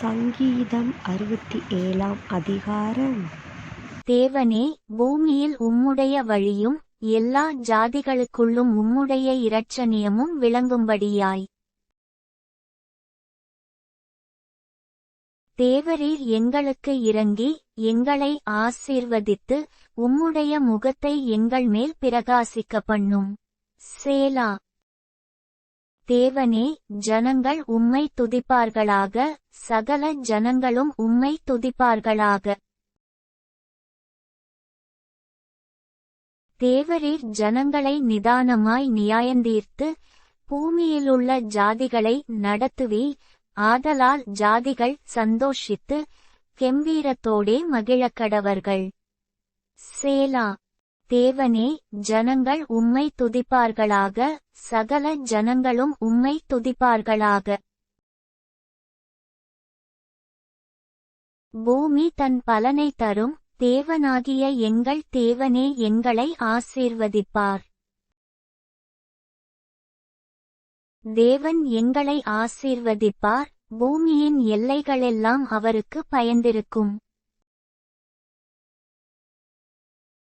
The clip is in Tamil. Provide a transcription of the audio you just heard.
சங்கீதம் 67 அதிகாரம். தேவனே, பூமியில் உம்முடைய வழியும் எல்லா ஜாதிகளுக்குள்ளும் உம்முடைய இரட்சணியமும் விளங்கும்படியாய். தேவரீர் எங்களுக்கு இரங்கி எங்களை ஆசீர்வதித்து உம்முடைய முகத்தை எங்கள் மேல் பிரகாசிக்க பண்ணும். சேலா. தேவனே, ஜனங்கள் உம்மை துதிப்பார்களாக, சகல ஜனங்களும் உம்மை துதிப்பார்களாக. தேவரீர் ஜனங்களை நிதானமாய் நியாயந்தீர்த்து பூமியிலுள்ள ஜாதிகளை நடத்துவீர். ஆதலால் ஜாதிகள் சந்தோஷித்து கெம்பீரத்தோடே மகிழக்கடவர்கள். சேலா. தேவனே, ஜனங்கள் உம்மை துதிப்பார்களாக, சகல ஜனங்களும் உம்மை துதிப்பார்களாக. பூமி தன் பலனை தரும். தேவனாகிய எங்கள் தேவனே எங்களை ஆசீர்வதிப்பார். தேவன் எங்களை ஆசீர்வதிப்பார். பூமியின் எல்லைகளெல்லாம் அவருக்கு பயந்திருக்கும்.